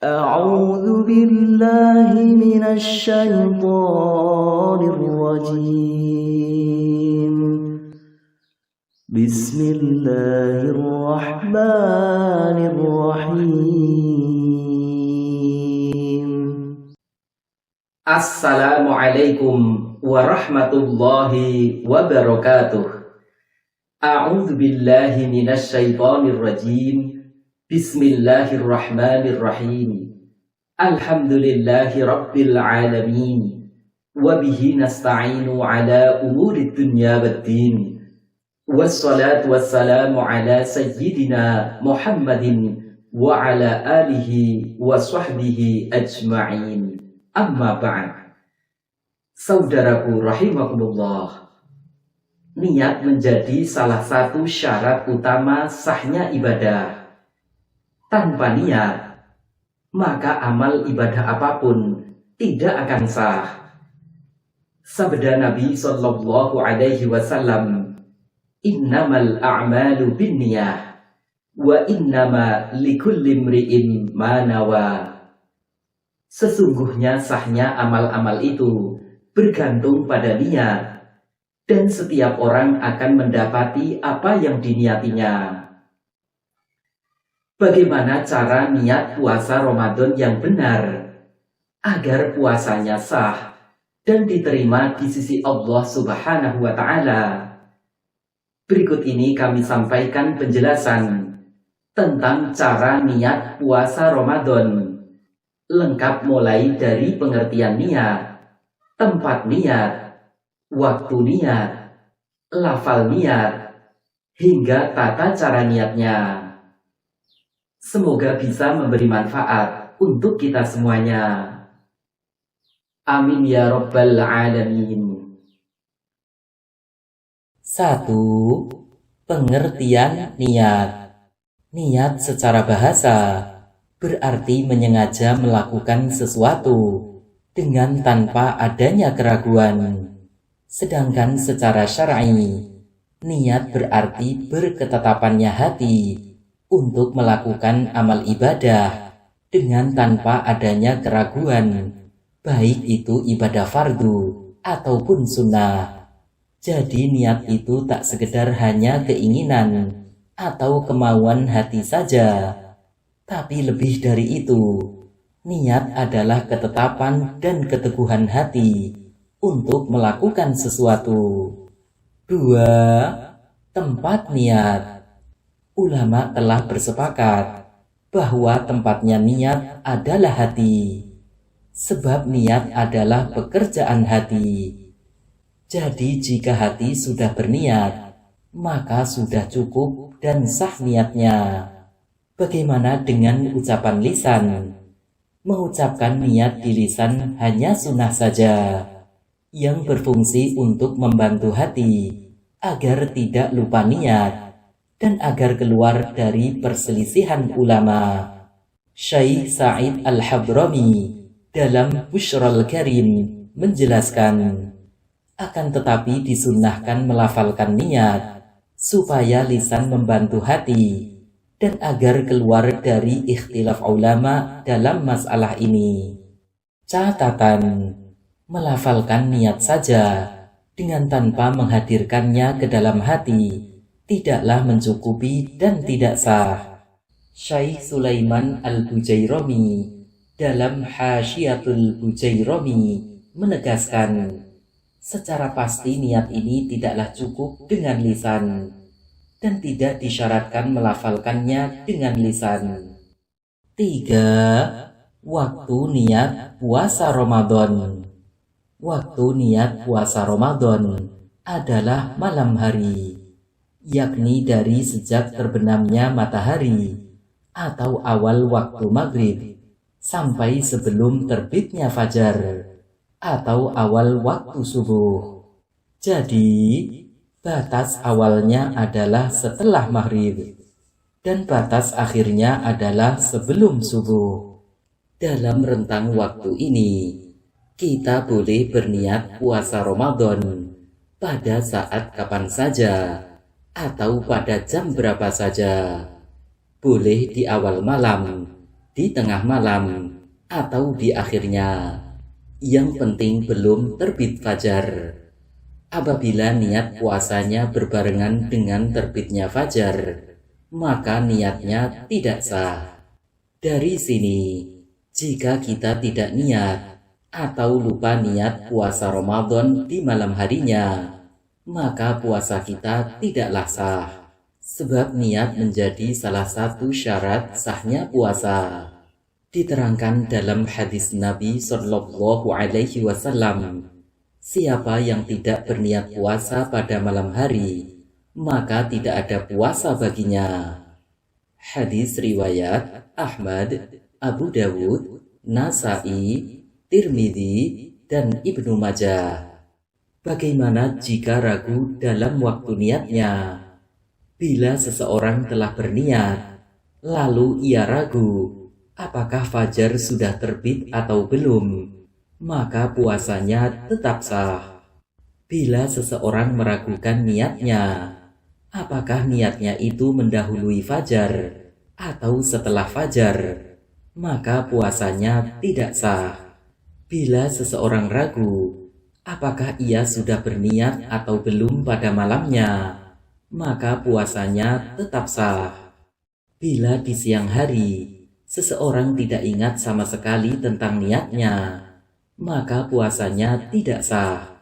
أعوذ بالله من الشيطان الرجيم بسم الله الرحمن الرحيم Assalamualaikum warahmatullahi wabarakatuh. A'udzu billahi minasy syaithanir rajim. Bismillahirrahmanirrahim. Alhamdulillahi rabbil alamin. Wa bihi nasta'inu ala umurid dunya waddin. Wassalatu wassalamu ala sayyidina Muhammadin wa ala alihi wa sahbihi ajma'in. Amma ba'd. Saudaraku rahimakumullah, niat menjadi salah satu syarat utama sahnya ibadah. Tanpa niat, maka amal ibadah apapun tidak akan sah. Sabda Nabi sallallahu alaihi wasallam, "Innamal a'malu binniyah wa innama likulli imri'in ma nawa." Sesungguhnya sahnya amal-amal itu bergantung pada niat, dan setiap orang akan mendapati apa yang diniatinya. Bagaimana cara niat puasa Ramadan yang benar agar puasanya sah dan diterima di sisi Allah Subhanahu wa Ta'ala? Berikut ini kami sampaikan penjelasan tentang cara niat puasa Ramadan, lengkap mulai dari pengertian niat, tempat niat, waktu niat, lafal niat, hingga tata cara niatnya. Semoga bisa memberi manfaat untuk kita semuanya. Amin ya rabbal alamin. 1. Pengertian niat. Niat secara bahasa berarti menyengaja melakukan sesuatu dengan tanpa adanya keraguan. Sedangkan secara syar'i, niat berarti berketetapannya hati untuk melakukan amal ibadah dengan tanpa adanya keraguan, baik itu ibadah fardu ataupun sunnah. Jadi niat itu tak sekedar hanya keinginan atau kemauan hati saja, tapi lebih dari itu, niat adalah ketetapan dan keteguhan hati untuk melakukan sesuatu. 2. Tempat niat. Ulama telah bersepakat bahwa tempatnya niat adalah hati, sebab niat adalah pekerjaan hati. Jadi jika hati sudah berniat, maka sudah cukup dan sah niatnya. Bagaimana dengan ucapan lisan? Mengucapkan niat di lisan hanya sunnah saja, yang berfungsi untuk membantu hati agar tidak lupa niat dan agar keluar dari perselisihan ulama. Syekh Sa'id Al-Habrami dalam Bushrul Karim menjelaskan, akan tetapi disunnahkan melafalkan niat supaya lisan membantu hati dan agar keluar dari ikhtilaf ulama dalam masalah ini. Catatan: melafalkan niat saja dengan tanpa menghadirkannya ke dalam hati tidaklah mencukupi dan tidak sah. Syekh Sulaiman Al-Bujairami dalam Hasyiatul Bujairami menegaskan, secara pasti niat ini tidaklah cukup dengan lisan dan tidak disyaratkan melafalkannya dengan lisan. 3. Waktu niat puasa Ramadan. Waktu niat puasa Ramadan adalah malam hari, yakni dari sejak terbenamnya matahari atau awal waktu maghrib sampai sebelum terbitnya fajar atau awal waktu subuh. Jadi, batas awalnya adalah setelah maghrib dan batas akhirnya adalah sebelum subuh. Dalam rentang waktu ini, kita boleh berniat puasa Ramadan pada saat kapan saja atau pada jam berapa saja. Boleh di awal malam di tengah malam, atau di akhirnya. Yang penting belum terbit fajar. Apabila niat puasanya berbarengan dengan terbitnya fajar, maka niatnya tidak sah. Dari sini, jika kita tidak niat atau lupa niat puasa Ramadan di malam harinya, maka puasa kita tidaklah sah. Sebab niat menjadi salah satu syarat sahnya puasa. Diterangkan dalam hadis Nabi Shallallahu Alaihi Wasallam, siapa yang tidak berniat puasa pada malam hari, maka tidak ada puasa baginya. Hadis riwayat Ahmad, Abu Dawud, Nasai, Tirmidzi, dan Ibnu Majah. Bagaimana jika ragu dalam waktu niatnya? Bila seseorang telah berniat, lalu ia ragu, apakah fajar sudah terbit atau belum, maka puasanya tetap sah. Bila seseorang meragukan niatnya, apakah niatnya itu mendahului fajar atau setelah fajar, maka puasanya tidak sah. Bila seseorang ragu, apakah ia sudah berniat atau belum pada malamnya, maka puasanya tetap sah. Bila di siang hari, seseorang tidak ingat sama sekali tentang niatnya, maka puasanya tidak sah.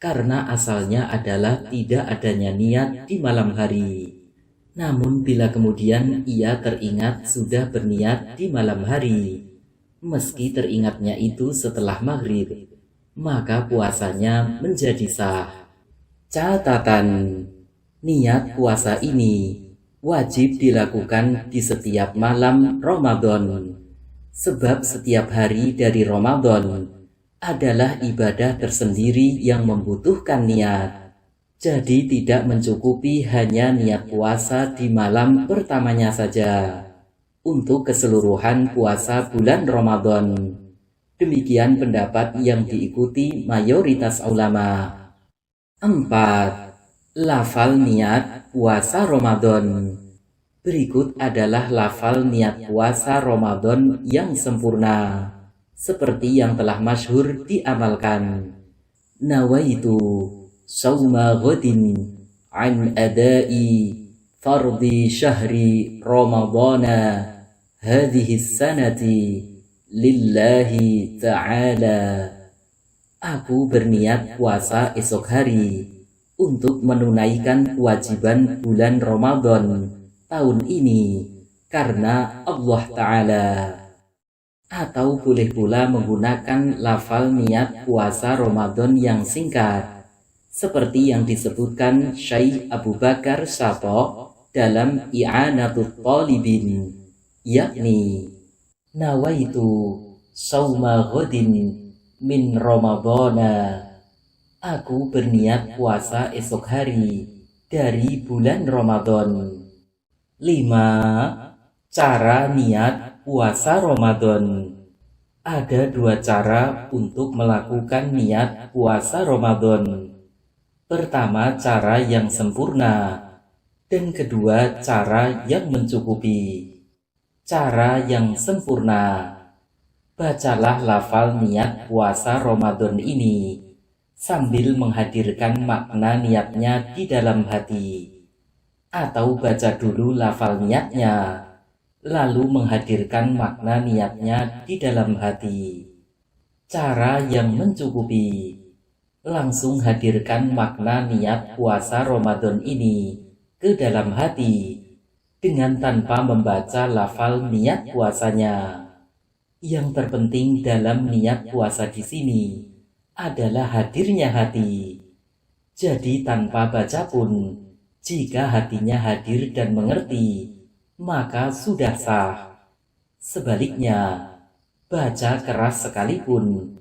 Karena asalnya adalah tidak adanya niat di malam hari. Namun bila kemudian ia teringat sudah berniat di malam hari, meski teringatnya itu setelah maghrib, maka puasanya menjadi sah. Catatan, niat puasa ini wajib dilakukan di setiap malam Ramadan, sebab setiap hari dari Ramadan adalah ibadah tersendiri yang membutuhkan niat. Jadi tidak mencukupi hanya niat puasa di malam pertamanya saja untuk keseluruhan puasa bulan Ramadan. Demikian pendapat yang diikuti mayoritas ulama. 4. Lafal niat puasa Ramadan. Berikut adalah lafal niat puasa Ramadan yang sempurna, seperti yang telah masyhur diamalkan. Nawaitu sauma ghadin an adai fardi syahri Ramadana hadhihi sanati lillahi ta'ala. Aku berniat puasa esok hari untuk menunaikan kewajiban bulan Ramadan tahun ini karena Allah Ta'ala. Atau boleh pula menggunakan lafal niat puasa Ramadan yang singkat, seperti yang disebutkan Syekh Abu Bakar Syato dalam I'anatul Talibin, yakni nawaitu sauma ghadin min Ramadana. Aku berniat puasa esok hari dari bulan Ramadan. 5. Cara niat puasa Ramadan. Ada 2 cara untuk melakukan niat puasa Ramadan. Pertama, cara yang sempurna, dan kedua, cara yang mencukupi. Cara yang sempurna. Bacalah lafal niat puasa Ramadan ini sambil menghadirkan makna niatnya di dalam hati. Atau baca dulu lafal niatnya, lalu menghadirkan makna niatnya di dalam hati. Cara yang mencukupi. Langsung hadirkan makna niat puasa Ramadan ini ke dalam hati dengan tanpa membaca lafal niat puasanya. Yang terpenting dalam niat puasa di sini adalah hadirnya hati. Jadi tanpa baca pun, jika hatinya hadir dan mengerti, maka sudah sah. Sebaliknya, baca keras sekalipun,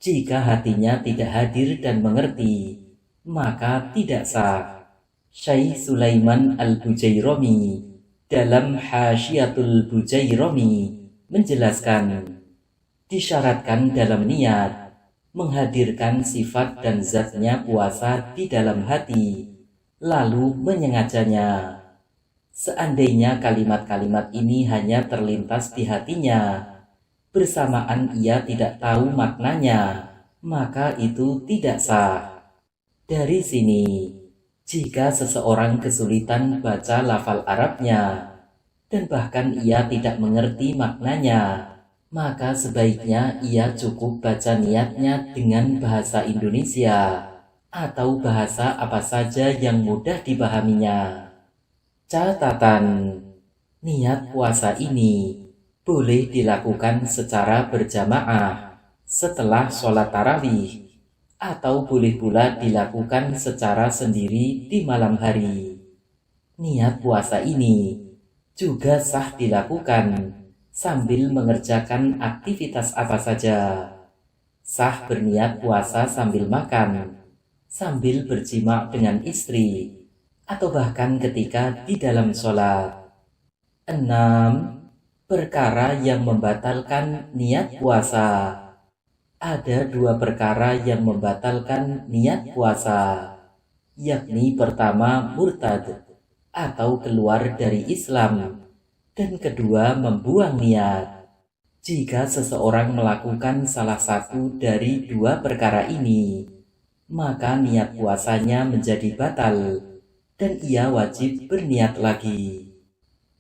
jika hatinya tidak hadir dan mengerti, maka tidak sah. Syekh Sulaiman Al-Bujairami dalam Hasyiatul Bujairami menjelaskan, disyaratkan dalam niat menghadirkan sifat dan zatnya puasa di dalam hati, lalu menyengajanya. Seandainya kalimat-kalimat ini hanya terlintas di hatinya, bersamaan ia tidak tahu maknanya, maka itu tidak sah. Dari sini, jika seseorang kesulitan baca lafal Arabnya, dan bahkan ia tidak mengerti maknanya, maka sebaiknya ia cukup baca niatnya dengan bahasa Indonesia atau bahasa apa saja yang mudah dipahaminya. Catatan, niat puasa ini boleh dilakukan secara berjamaah setelah sholat tarawih, atau boleh pula dilakukan secara sendiri di malam hari. Niat puasa ini juga sah dilakukan sambil mengerjakan aktivitas apa saja. Sah berniat puasa sambil makan, sambil berjima dengan istri, atau bahkan ketika di dalam sholat. 6. Perkara yang membatalkan niat puasa. Ada 2 perkara yang membatalkan niat puasa, yakni pertama murtad atau keluar dari Islam, dan kedua membuang niat. Jika seseorang melakukan salah satu dari 2 perkara ini, maka niat puasanya menjadi batal dan ia wajib berniat lagi.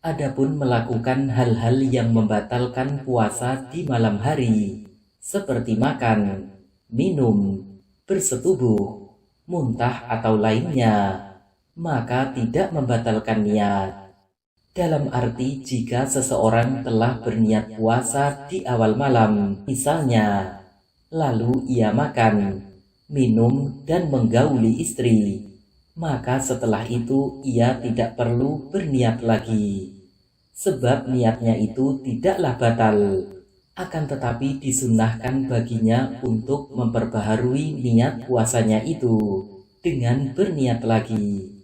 Adapun melakukan hal-hal yang membatalkan puasa di malam hari, seperti makan, minum, bersetubuh, muntah atau lainnya, maka tidak membatalkan niat. Dalam arti jika seseorang telah berniat puasa di awal malam, misalnya, lalu ia makan, minum, dan menggauli istri, maka setelah itu ia tidak perlu berniat lagi, sebab niatnya itu tidaklah batal. Akan tetapi disunnahkan baginya untuk memperbaharui niat puasanya itu dengan berniat lagi.